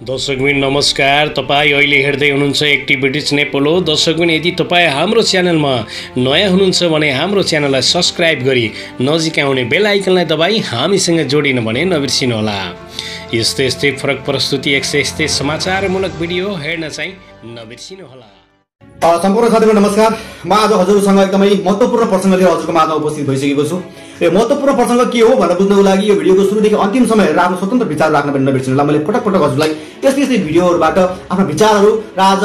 दर्शकबिन नमस्कार। तपाईँ अहिले हेर्दै हुनुहुन्छ एक्टिभिटिज नेपाल हो। दर्शकबिन यदि तपाईँ हाम्रो च्यानलमा नयाँ हुनुहुन्छ भने हाम्रो च्यानललाई सब्सक्राइब गरी नजिक आउने बेल आइकनलाई दबाई हामीसँग जोडिन भने नबिर्सिनुहोला। यस्तै यस्तै फरक प्रस्तुति यस्तै समाचारमूलक भिडियो हेर्न चाहिँ नबिर्सिनुहोला। सम्पूर्ण साथीहरु नमस्कार। म आज हजुरसँग एकदमै महत्त्वपूर्ण प्रसंग लिएर हजुरको माझमा उपस्थित भइसकेको छु। यो महत्त्वपूर्ण प्रसंग के हो भनेर बुझ्नको लागि यो भिडियोको सुरुदेखि अन्तिम समय हेरेर आफ्नो स्वतन्त्र विचार राख्न पनि नबिर्सिनुहोला। मैले पटक पटक हजुरलाई यस्तै भिडियोहरुबाट आफ्नो विचारहरु र आज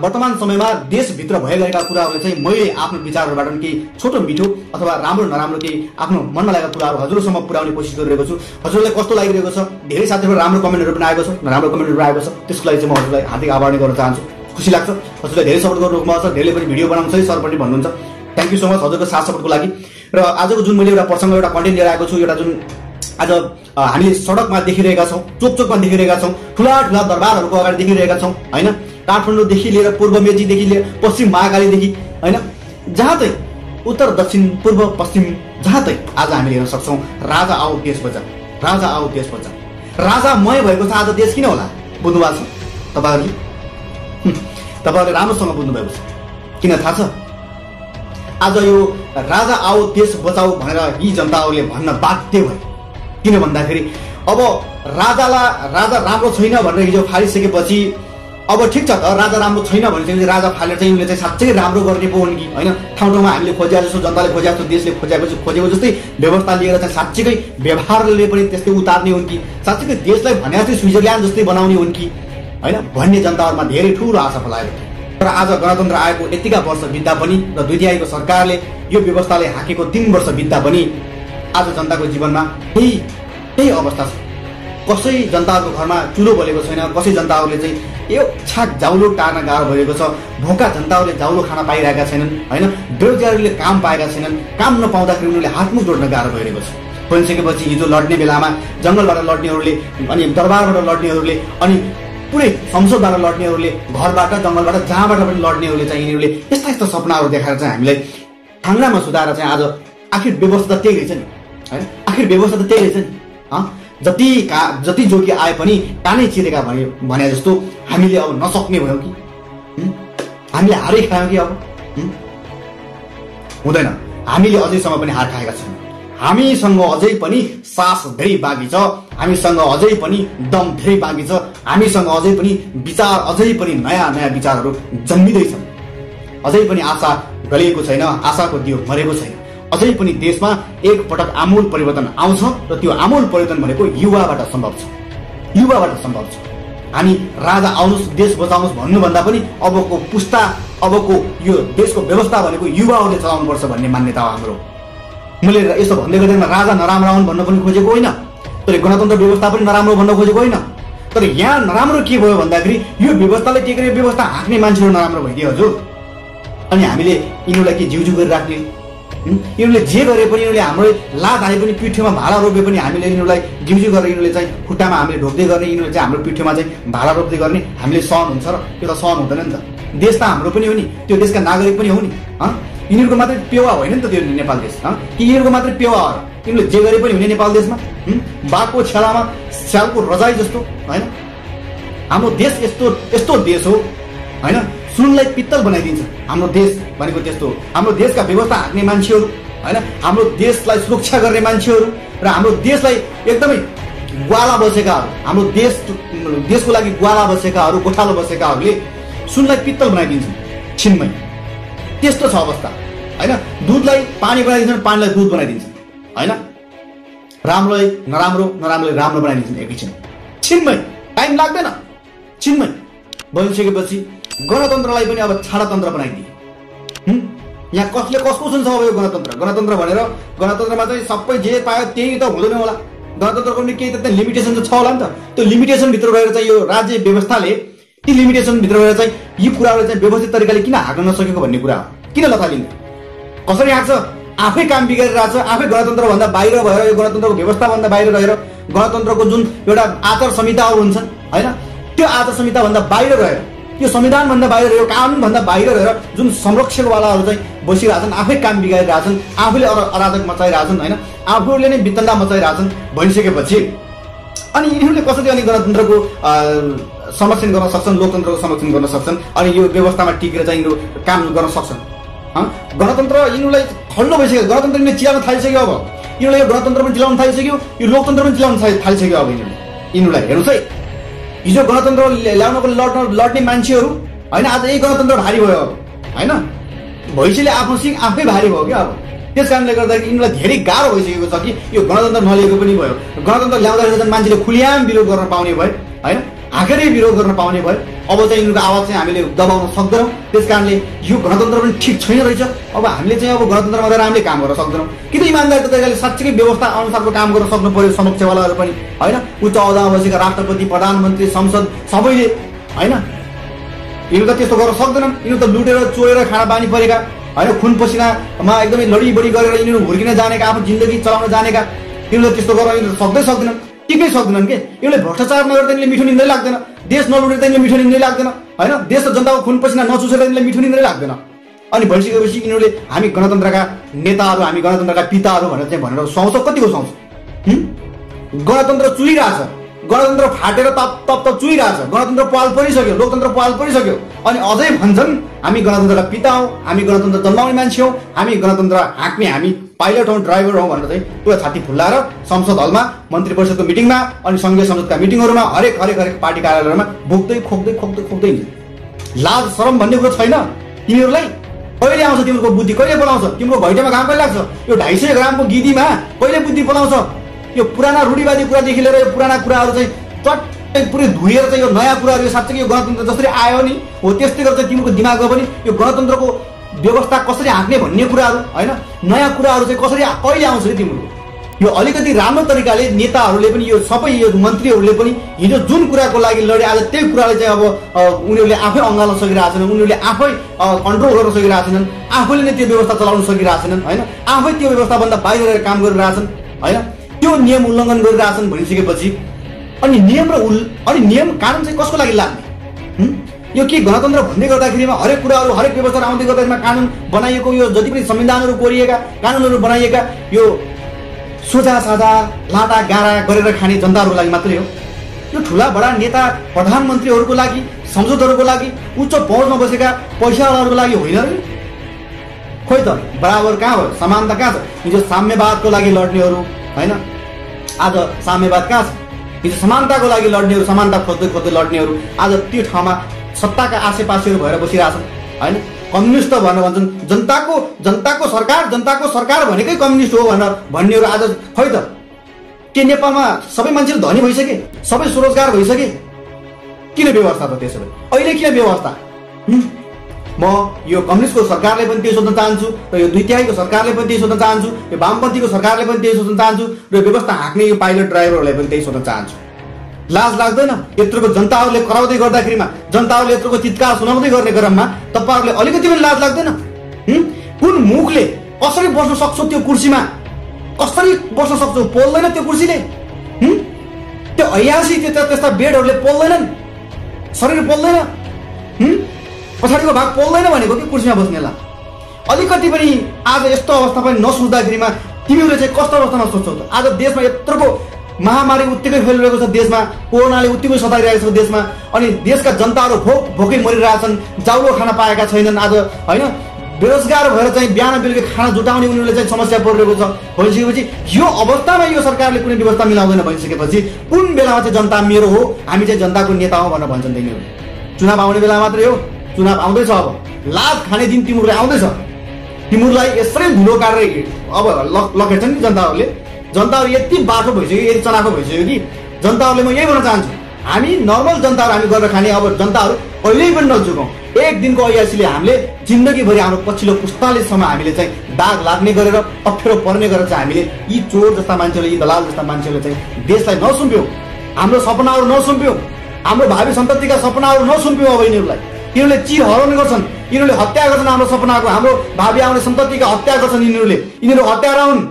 वर्तमान समयमा देशभित्र भइरहेका कुराहरु चाहिँ मैले आफ्नो विचारहरुबाट केही छोटो मिठो अथवा राम्रो नराम्रो केही आफ्नो मनमा लागेका कुराहरु हजुरसम्म पुर्याउने कोसिस गरिरहेको छु। हजुरलाई कस्तो लागिरहेको छ? धेरै साथीहरु राम्रो कमेन्टहरु पनि आएको छ, नराम्रो कमेन्टहरु आएको छ। त्यसको लागि चाहिँ म हजुरलाई हार्दिक आभार गर्न चाहन्छु। खुसी लाग्छ हजुरले धेरै सपोर्ट गर्नुभएको छ। धेरैले पनि भिडियो बनाउँछ सर पनि भन्नुहुन्छ। थ्यांक यू सो मच हजुरको साथ सपोर्टको लागि। र आजको जुन मैले एउटा प्रसंग एउटा कन्टेन्ट लिएर आएको छु, एउटा जुन आज हामीले सडकमा देखिरहेका छौं, चोकचोकमा देखिरहेका छौं, ठूला ठूला दरबारहरुको अगाडि देखिरहेका छौं हैन। काठमाडौँदेखि लिएर पूर्व मेचीदेखि लिएर पश्चिम महाकालीदेखि हैन, जहाँ चाहिँ उत्तर दक्षिण पूर्व पश्चिम जहाँ चाहिँ आज हामीले हेर्न सक्छौं राजा आओ देश बचा, राजा आओ देश बचा। राजामय भएको छ आज देश। किन होला बुझ्नु भएको छ तपाईहरुले? तपाईहरुले राम्रोसँग बुझ्नु भएको छ। किन थाहा छ? आज यो राजा आओ देश बचाऊ भनेर यी जनताहरूले भन्न बाध्य भए। किन भन्दाखेरि अब राजा राम्रो छैन भनेर हिजो फालिसकेपछि अब ठिक छ त, राजा राम्रो छैन भनेपछि राजा फालेर चाहिँ उनले चाहिँ साच्चै राम्रो गर्ने पो हुन् कि हैन? ठाउँ ठाउँमा हामीले खोजे जस्तो, जनताले खोजे जस्तो, देशले खोजेको जस्तै व्यवस्था लिएर चाहिँ साच्चै व्यवहारले पनि त्यस्तै उतार्ने हुन् कि? साच्चै देशलाई भने जस्तै स्विजरल्यान्ड जस्तै बनाउने हुन् कि हैन भन्ने जनताहरुमा धेरै ठूलो आशा फलाएको थियो। तर आज गणतन्त्र आएको यतिका वर्ष बित्दा पनि र दुई तिहाईको सरकारले यो व्यवस्थाले हाकेको 3 वर्ष बित्दा पनि आज जनताको जीवनमा त्यही अवस्था छ। कसै जनताको घरमा चुलो बलेको छैन, कसै जनताहरूले चाहिँ यो छाक जाउलो टार्न गाह्रो भएको छ। भोका जनताहरूले जाउलो खान पाइरहेका छैनन् हैन। बेरोजगारीले काम पाएका छैनन्। काम नपाउँदाखेरि उनीहरूले हातमुख जोड्न गाह्रो भइरहेको छ। भइसकेपछि हिजो लड्ने बेलामा जंगलबाट लड्नेहरूले अनि दरबारबाट लड्नेहरूले अनि पुरै संसदबाट लड्नेहरूले घरबाट जंगलबाट जहाँबाट पनि लड्नेहरूले चाहिँ यिनीहरूले यस्ता सपनाहरू देखाएर चाहिँ हामीलाई ठाङ्ग्रामा सुधाएर चाहिँ आज आखिर व्यवस्था त्यही रहेछ नि हैन। आखिर व्यवस्था त त्यही रहेछ नि। जति जोगी आए पनि कानै चिरेका भने जस्तो हामीले अब नसक्ने भयौं कि? हामीले हारै खायौं कि? अब हुँदैन। हामीले अझैसम्म पनि हार खाएका छौं। हामीसँग अझै पनि सास धेरै बाँकी छ। हामीसँग अझै पनि दम धेरै बाँकी छ। हामीसँग अझै पनि विचार, अझै पनि नयाँ विचारहरू जन्मिँदैछन्। अझै पनि आशा गलिएको छैन, आशाको दियो मरेको छैन। अझै पनि देशमा एक पटक आमूल परिवर्तन आउँछ र त्यो आमूल परिवर्तन भनेको युवाबाट सम्भव छ। युवाबाट सम्भव छ। हामी राजा आउनुस् देश बचाउनुस् भन्नुभन्दा पनि अबको पुस्ता, अबको यो देशको व्यवस्था भनेको युवाहरूले चलाउनुपर्छ भन्ने मान्यता हो हाम्रो। मैले यसो भन्दै गर्दैन राजा नराम्रो हुन् भन्न पनि खोजेको होइन, तर गणतन्त्र व्यवस्था पनि नराम्रो भन्न खोजेको होइन। तर यहाँ नराम्रो के भयो भन्दाखेरि यो व्यवस्थाले टेक्ने, व्यवस्था हाँक्ने मान्छेहरू नराम्रो भइदियो हजुर। अनि हामीले यिनीहरूलाई के जिउजिउ गरिराख्ने? यिनीहरूले जे गरे पनि, यिनीहरूले हाम्रो लात हाले पनि, पिठ्यौमा भाला रोपे पनि हामीले यिनीहरूलाई जिउजिउ गरेर यिनीहरूले चाहिँ खुट्टामा हामीले ढोक्दै गर्ने, यिनीहरूले चाहिँ हाम्रो पिठ्यौमा चाहिँ भाला रोप्दै गर्ने हामीले सहन हुन्छ र? त्यो त सहन हुँदैन नि त। देश त हाम्रो पनि हो नि, त्यो देशका नागरिक पनि हो नि। यिनीहरूको मात्रै पेवा होइन नि त त्यो नेपाल देश कि? यिनीहरूको मात्रै पेवा हो? यिनीहरूले जे गरे पनि हुने नेपाल देशमा? बाघको छेलामा स्यालको रजाई जस्तो हैन? हाम्रो देश यस्तो देश हो हैन? सुनलाई पित्तल बनाइदिन्छ हाम्रो देश भनेको त्यस्तो हो। हाम्रो देशका व्यवस्था हाँक्ने मान्छेहरू हैन, हाम्रो देशलाई सुरक्षा गर्ने मान्छेहरू र हाम्रो देशलाई एकदमै ग्वाला बसेकाहरू, हाम्रो देशको लागि ग्वाला बसेकाहरू, गोठालो बसेकाहरूले सुनलाई पित्तल बनाइदिन्छन् छिनमै। त्यस्तो छ अवस्था हैन। दूधलाई पानी बनाइदिन्छन्, पानीलाई दूध बनाइदिन्छन् हैन। राम्रोलाई नराम्रो, नराम्रोलाई राम्रो बनाइदिन्छन् एकैछिन, छिनमै। टाइम लाग्दैन, छिनमै भइसकेपछि गणतन्त्रलाई पनि अब छाडातन्त्र बनाइदिए। यहाँ कसले कसको सुन्छ अब यो गणतन्त्र? गणतन्त्र भनेर गणतन्त्रमा चाहिँ सबै जे पायो त्यही त हुँदैन होला। गणतन्त्रको पनि केही त लिमिटेसन छ होला नि त। त्यो लिमिटेसन भित्र रहेर चाहिँ यो राज्य व्यवस्थाले ती लिमिटेसन भित्र रहेर चाहिँ यी कुराहरू चाहिँ व्यवस्थित तरिकाले किन हाँक्न नसकेको भन्ने कुरा हो। किन लथालिन्छ? कसरी हाँक्छ? आफै काम बिगारिरहेछ, आफै गणतन्त्र भन्दा बाहिर भएर, यो गणतन्त्रको व्यवस्था भन्दा बाहिर रहेर, गणतन्त्रको जुन एउटा आचार संहिताहरू हुन्छन् हैन, त्यो आचार संहिता भन्दा बाहिर रहेर, यो संविधान भन्दा बाहिर रहेर, कानुन भन्दा बाहिर रहेर जुन संरक्षकवालाहरू चाहिँ बसिरहेछन्, आफै काम बिगारिरहेछन्, आफूले अराजक मचाइरहेछन् हैन, आफूले नै वितण्डा मचाइरहेछन् भनिसकेपछि अनि यिनीहरूले कसरी अनि गणतन्त्रको संरक्षण गर्न सक्छन्, लोकतन्त्रको संरक्षण गर्न सक्छन्, अनि यो व्यवस्थामा टिकेर चाहिँ यिनीहरू काम गर्न सक्छन्। गणतन्त्र यिनीहरूलाई खल्लो भइसक्यो, गणतन्त्र यिनीहरूले चिलाउन थालिसक्यो। अब यिनीहरूले यो गणतन्त्र पनि चिलाउन थालिसक्यो, यो लोकतन्त्र पनि चिलाउन थालिसक्यो। अब यिनीहरूलाई हेर्नुहोस् है, हिजो गणतन्त्र ल्याउनको लड्ने मान्छेहरू होइन, आज यही गणतन्त्र भारी भयो। अब होइन, भैँसीले आफ्नो सिङ आफै भारी भयो क्या। अब त्यस कारणले गर्दाखेरि यिनीहरूलाई धेरै गाह्रो भइसकेको छ कि यो गणतन्त्र नलिएको पनि भयो। गणतन्त्र ल्याउँदाखेरि मान्छेले खुलियाम विरोध गर्न पाउने भयो होइन, आखिरै विरोध गर्न पाउने भयो। अब चाहिँ यिनीहरूको आवाज चाहिँ हामीले दबाउन सक्दैनौँ। त्यस कारणले यो गणतन्त्र पनि ठिक छैन रहेछ। अब हामीले चाहिँ अब गणतन्त्रमा गएर हामीले काम गर्न सक्दैनौँ कि त इमान्दारी तरिकाले साँच्चै व्यवस्था अनुसारको काम गर्न सक्नु पर्यो। समक्षवालाहरू पनि होइन, उच्च अहोदामा बसेका राष्ट्रपति, प्रधानमन्त्री, संसद सबैले होइन, यिनीहरू त त्यस्तो गर्न सक्दैनन्। यिनीहरू त लुटेर चोरेर खाना बानी परेका होइन, खुन पसिनामा एकदमै लडीबडी गरेर यिनीहरू हुर्किन जानेका, आफ्नो जिन्दगी चलाउन जानेका। यिनीहरूले त्यस्तो गरेर यिनीहरू सक्दैनन्, टिकै सक्दैनन् के। यिनीहरूले भ्रष्टाचार नगर्दा यिनीहरूले मिठो निन्द्रै लाग्दैन, देश नलुटेर यिनीहरूले मिठो निन्द्रै लाग्दैन होइन, देश र जनताको खुन पसिना नचुसेर यिनीहरूले मिठो निन्द्रै लाग्दैन। अनि भइसकेपछि यिनीहरूले हामी गणतन्त्रका नेताहरू, हामी गणतन्त्रका पिताहरू भनेर सुहाउँछ। कतिको सुहाउँछ? गणतन्त्र चुलिरहेछ, गणतन्त्र फाटेर तप चुइरहेछ, गणतन्त्र पाल परिसक्यो, लोकतन्त्र पाल परिसक्यो। अनि अझै भन्छन् हामी गणतन्त्रका पिता हौ, हामी गणतन्त्र जन्माउने मान्छे हौ, हामी गणतन्त्र हाँक्ने, हामी पाइलट हौ, ड्राइभर हौ भनेर चाहिँ पुरा छाती फुल्लाएर संसद हलमा, मन्त्री परिषदको मिटिङमा, अनि सङ्घीय संसदका मिटिङहरूमा, हरेक पार्टी कार्यालयमा बोक्दै खोक्दै लाज शरम भन्ने कुरो छैन तिमीहरूलाई। कहिले आउँछ तिमीहरूको बुद्धि, कहिले बोलाउँछ? तिम्रो घैँटामा घाम कहिले लाग्छ? यो 250 ग्रामको गिदीमा कहिले बुद्धि बोलाउँछ? यो पुराना रूढिवादी कुरादेखि लिएर यो पुराना कुराहरू चाहिँ चट्टै पुरै धुएर चाहिँ यो नयाँ कुराहरू, यो साँच्चै यो गणतन्त्र जसरी आयो नि हो त्यस्तै गरेर चाहिँ तिमीको दिमागमा पनि यो गणतन्त्रको व्यवस्था कसरी हाँक्ने भन्ने कुराहरू होइन, नयाँ कुराहरू चाहिँ कसरी कहिले आउँछ कि तिम्रो? यो अलिकति राम्रो तरिकाले नेताहरूले पनि, यो सबै यो मन्त्रीहरूले पनि हिजो जुन कुराको लागि लडे, आज त्यही कुराले चाहिँ अब उनीहरूले आफै अँगाल्न सकिरहेको छैनन्, उनीहरूले आफै कन्ट्रोल गर्न सकिरहेको छैनन्, आफैले नै त्यो व्यवस्था चलाउन सकिरहेको छैनन् होइन, आफै त्यो व्यवस्थाभन्दा बाहिर रहेर काम गरिरहेछन् होइन, त्यो नियम उल्लङ्घन गरिरहेछन् भनिसकेपछि अनि नियम कानुन चाहिँ कसको लागि लाग्ने? यो के गणतन्त्र भन्दै गर्दाखेरिमा हरेक कुराहरू, हरेक व्यवस्था आउँदै गर्दाखेरिमा कानुन बनाइएको, यो जति पनि संविधानहरू कोरिएका, कानुनहरू बनाइएका, यो सोझा साझा लाटा गारा गरेर खाने जनताहरूको लागि मात्रै हो? यो ठुला बडा नेता प्रधानमन्त्रीहरूको लागि, संसदहरूको लागि, उच्च पहुँचमा बसेका पैसावालाहरूको लागि होइन र? खोइ त बराबर कहाँ भयो? समानता कहाँ छ? हिजो साम्यवादको लागि लड्नेहरू होइन, आज साम्यवाद कहाँ छ? हिजो समानताको लागि लड्नेहरू, समानता खोज्दै लड्नेहरू आज त्यो ठाउँमा सत्ताका आसेपासेहरू भएर बसिरहेछन् होइन। कम्युनिस्ट भनेर भन्छन्, जनताको सरकार भनेकै कम्युनिस्ट हो भनेर भन्नेहरू आज खै त के नेपालमा सबै मान्छेहरू धनी भइसके, सबै स्वरोजगार भइसके? किन व्यवस्था त त्यसो भए? अहिले किन व्यवस्था? म यो कम्युनिस्टको सरकारले पनि त्यही सोध्न चाहन्छु र यो 2/3 सरकारले पनि त्यही सोध्न चाहन्छु, यो वामपन्थीको सरकारले पनि त्यही सोध्न चाहन्छु र व्यवस्था हाँक्ने यो पाइलट ड्राइभरहरूलाई पनि त्यही सोध्न चाहन्छु। लाज लाग्दैन? यत्रोको जनताहरूले कराउँदै गर्दाखेरिमा, जनताहरूले यत्रोको चित्कार सुनाउँदै गर्ने क्रममा तपाईँहरूले अलिकति पनि लाज लाग्दैन? कुन मुखले कसरी बस्न सक्छौ त्यो कुर्सीमा? कसरी बस्न सक्छौ? पोल्दैन त्यो कुर्सीले? त्यो ऐयासी त्यस्ता बेडहरूले पोल्दैनन्, शरीर पोल्दैन, पछाडिको भाग पोल्दैन भनेको कि कुर्सीमा बस्नेलाई? अलिकति पनि आज यस्तो अवस्था पनि नसोच्दाखेरिमा तिमीहरूले चाहिँ कस्तो अवस्थामा सोच्छौ त? आज देशमा यत्रोको महामारी उत्तिकै फैलिरहेको छ, देशमा कोरोनाले उत्तिकै सताइरहेको छ देशमा, अनि देशका जनताहरू भोकै मरिरहेछन्, जाउलो खान पाएका छैनन् आज होइन, बेरोजगार भएर चाहिँ बिहान बेलुका खाना जुटाउने उनीहरूले चाहिँ समस्या परिरहेको छ। भइसकेपछि यो अवस्थामा यो सरकारले कुनै व्यवस्था मिलाउँदैन भनिसकेपछि कुन बेलामा चाहिँ जनता मेरो हो, हामी चाहिँ जनताको नेता हो भनेर भन्छन् तिनीहरू? चुनाव आउने बेला मात्रै हो? चुनाव आउँदैछ, अब लाभ खाने दिन तिमीहरूलाई आउँदैछ। तिमीहरूलाई यसरी धुलो काटेर अब लखेट्छन् नि जनताहरूले। जनताहरू यति बाटो भइसक्यो, यति चनाखो भइसक्यो कि जनताहरूले, म यही भन्न चाहन्छु, हामी नर्मल जनताहरू हामी गरेर खाने अब जनताहरू कहिल्यै पनि नझुकौँ। एक दिनको ऐयासीले हामीले जिन्दगीभरि हाम्रो पछिल्लो पुस्तालेसम्म हामीले चाहिँ दाग लाग्ने गरेर, अप्ठ्यारो पर्ने गरेर चाहिँ हामीले यी चोर जस्ता मान्छेहरूले, यी दलाल जस्ता मान्छेहरूले चाहिँ देशलाई नसुम्प्यौँ, हाम्रो सपनाहरू नसुम्प्यौँ, हाम्रो भावी सन्ततिका सपनाहरू नसुम्प्यौँ। अब यिनीहरूले चिर हराउने गर्छन्, यिनीहरूले हत्या गर्छन् हाम्रो सपनाको, हाम्रो भावी आउने सन्ततिका हत्या गर्छन् यिनीहरू हत्यारा हुन्।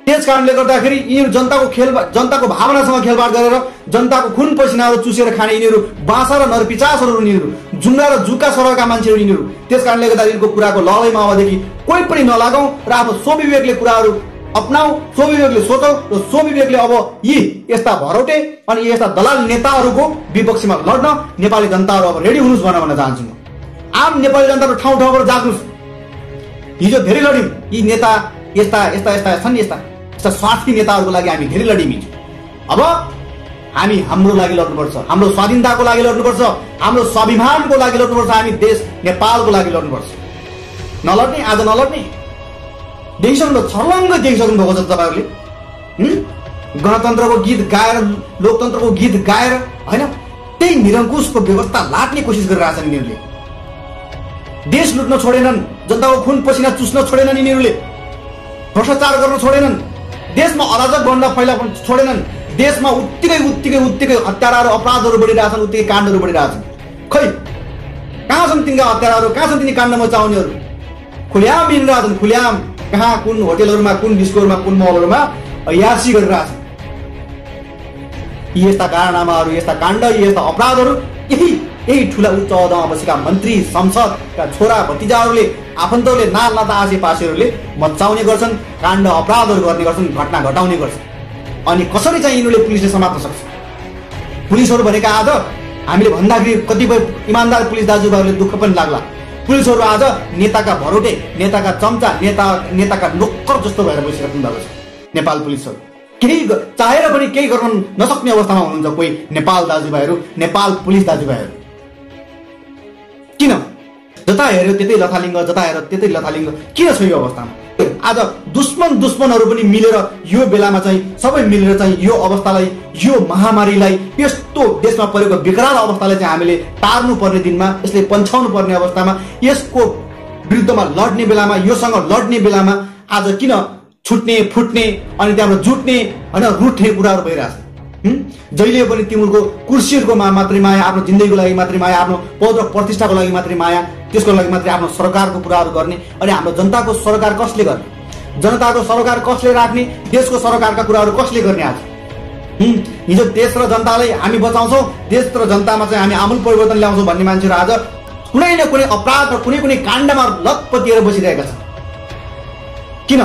त्यस कारणले गर्दाखेरि यिनीहरू जनताको भावनासँग खेलबाड गरेर जनताको खुन पसिनाहरू चुसेर खाने यिनीहरू बाँसा र नरपिचासहरू, यिनीहरू जुङ्गा र जुका सरका मान्छेहरू यिनीहरू। त्यस कारणले गर्दा यिनीहरूको कुराको लहलैमा अबदेखि कोही पनि नलागौँ र आफ्नो स्वविवेकले कुराहरू अपनाऊ, स्वविवेकले सोचौ र स्वविवेकले अब यी यस्ता भरौटे अनि यस्ता दलाल नेताहरूको विपक्षमा लड्न नेपाली जनताहरू अब रेडी हुनुहोस् भन्न चाहन्छु म। आम नेपाली जनताहरू ठाउँ ठाउँबाट जाग्नुहोस्। हिजो धेरै लड्यौँ, यी नेता यस्ता यस्ता यस्ता छन्, यस्ता यस्ता स्वार्थी नेताहरूको लागि हामी धेरै लड्यौँ हिजो। अब हामी हाम्रो लागि लड्नुपर्छ, हाम्रो स्वाधीनताको लागि लड्नुपर्छ, हाम्रो स्वाभिमानको लागि लड्नुपर्छ, हामी देश नेपालको लागि लड्नुपर्छ। नलड्ने, आज नलड्ने देखिसक्नु, छर्लङ्ग देखिसक्नु भएको छ तपाईँहरूले। गणतन्त्रको गीत गाएर, लोकतन्त्रको गीत गाएर होइन, त्यही निरङ्कुशको व्यवस्था लाट्ने कोसिस गरिरहेछन् यिनीहरूले। देश लुट्न छोडेनन्, जनताको खुन पसिना चुस्न छोडेनन् यिनीहरूले, भ्रष्टाचार गर्न छोडेनन्, देशमा अराजक बन्न फैला छोडेनन्, देशमा उत्तिकै हत्याराहरू अपराधहरू बढिरहेछन्, उत्तिकै काण्डहरू बढिरहेछन्। खै कहाँ छन् तिनका हत्याराहरू, कहाँ छन् तिनी काण्ड मचाउनेहरू? खुल्याम हिँडिरहेछन्, खुल्याम कहाँ कुन होटेलहरूमा, कुन डिस्कोहरूमा, कुन मलहरूमा यासी गरिरहेछन्। यस्ता कारनामाहरू, यस्ता काण्ड, यस्ता अपराधहरू यही ठुला उच्च अहदामा बसेका मन्त्री, संसदका छोरा भतिजाहरूले, आफन्तहरूले, नाता आसेपासेहरूले मचाउने गर्छन्, काण्ड अपराधहरू गर्ने गर्छन्, घटना घटाउने गर्छन्। अनि कसरी चाहिँ यिनीहरूले पुलिसले समात्न सक्छ? पुलिसहरू भनेका आज हामीले भन्दाखेरि कतिपय इमान्दार पुलिस दाजुभाइहरूले दुःख पनि लाग्ला। पुलिसहरू आज नेताका भरोटे, नेताका चम्चा, नेताका नोक्कर जस्तो भएर बसिराख्नु भएको छ। नेपाल पुलिसहरू केही चाहेर पनि केही गर्न नसक्ने अवस्थामा हुनुहुन्छ कोही नेपाल दाजुभाइहरू, नेपाल पुलिस दाजुभाइहरू। किन? जता हेऱ्यो त्यतै लथालिङ्ग, जता हेऱ्यो त्यतै लथालिङ्ग। किन छ यो अवस्थामा? आज दुश्मनहरू पनि मिलेर यो बेलामा चाहिँ सबै मिलेर चाहिँ यो अवस्थालाई, यो महामारीलाई, यस्तो देशमा परेको विकराल अवस्थालाई चाहिँ हामीले टार्नु पर्ने दिनमा, यसले पन्छाउनु पर्ने अवस्थामा, यसको विरुद्धमा लड्ने बेलामा, योसँग लड्ने बेलामा आज किन छुट्ने, फुट्ने अनि त्यहाँबाट जुट्ने होइन, रुट्ने कुराहरू भइरहेछ? जहिले पनि तिम्रो कुर्सीहरूको मात्रै माया, आफ्नो जिन्दगीको लागि मात्रै माया, आफ्नो पद र प्रतिष्ठाको लागि मात्रै माया, त्यसको लागि मात्रै आफ्नो सरकारको कुराहरू गर्ने। अनि हाम्रो जनताको सरकार कसले गर्ने? जनताको सरकार कसले राख्ने? देशको सरकारका कुराहरू कसले गर्ने? आज हिजो देश र जनतालाई हामी बचाउँछौँ, देश र जनतामा चाहिँ हामी आमूल परिवर्तन ल्याउँछौँ भन्ने मान्छेहरू आज कुनै न कुनै अपराध र कुनै काण्डमा लतपतिएर बसिरहेका छन्। किन?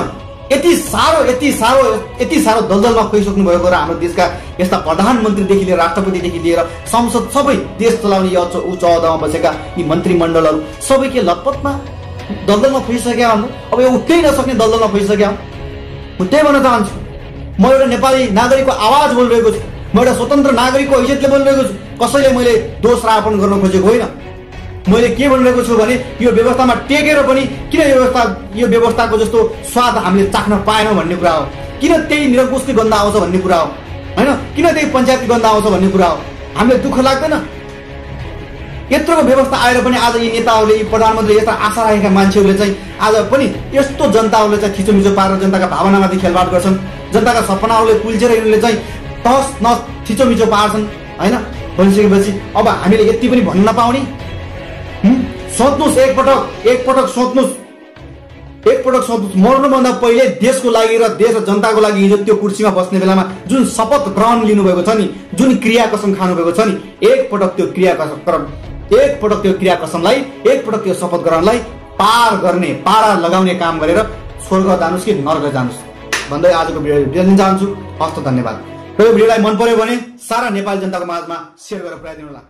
यति साह्रो दलदलमा खोइसक्नु भएको र हाम्रो देशका यस्ता प्रधानमन्त्रीदेखि लिएर राष्ट्रपतिदेखि लिएर संसद सबै देश चलाउने उच्च अहदामा बसेका यी मन्त्रीमण्डलहरू सबै के लतपतमा दलदलमा खोइसक्या भन्नु? अब यो उठ्नै नसक्ने दलदलमा खोइसक्या। म त्यही भन्न चाहन्छु, म एउटा नेपाली नागरिकको आवाज बोलिरहेको छु, म एउटा स्वतन्त्र नागरिकको हैसियतले बोलिरहेको छु। कसैले मैले दोष आरोपण गर्न खोजेको होइन। मैले के भनिरहेको छु भने यो व्यवस्थामा टेकेर पनि किन यो व्यवस्थाको जस्तो स्वाद हामीले चाख्न पाएनौँ भन्ने कुरा हो। किन त्यही निरङ्कुशकै गन्ध आउँछ भन्ने कुरा हो होइन, किन त्यही पञ्चायतको गन्ध आउँछ भन्ने कुरा हो। हामीले दुःख लाग्दैन? यत्रोको व्यवस्था आएर पनि आज यी नेताहरूले, यी प्रधानमन्त्री, यस्ता आशा राखेका मान्छेहरूले चाहिँ आज पनि यस्तो जनताहरूले चाहिँ थिचोमिचो पारेर जनताका भावनामाथि खेलवाड गर्छन्, जनताका सपनाहरूले कुल्चेर यिनीहरूले चाहिँ तहस नहस थिचोमिचो पार्छन् होइन। भनिसकेपछि अब हामीले यति पनि भन्न नपाउने? सोच्नुहोस्, एकपटक सोच्नुहोस्, मर्नुभन्दा पहिले देशको लागि र देश र जनताको लागि हिजो त्यो कुर्सीमा बस्ने बेलामा जुन शपथ ग्रहण लिनुभएको छ नि, जुन क्रिया कसम खानुभएको छ नि, एकपटक त्यो क्रियाकसमलाई, एकपटक त्यो शपथ ग्रहणलाई पार गर्ने, पारा लगाउने काम गरेर स्वर्ग जानुहोस् कि नर्क जानुहोस् भन्दै आजको भिडियो दिन चाहन्छु। हस्त धन्यवाद। यो भिडियोलाई मन पर्यो भने सारा नेपाली जनताको माझमा सेयर गरेर पुर्याइदिनु होला।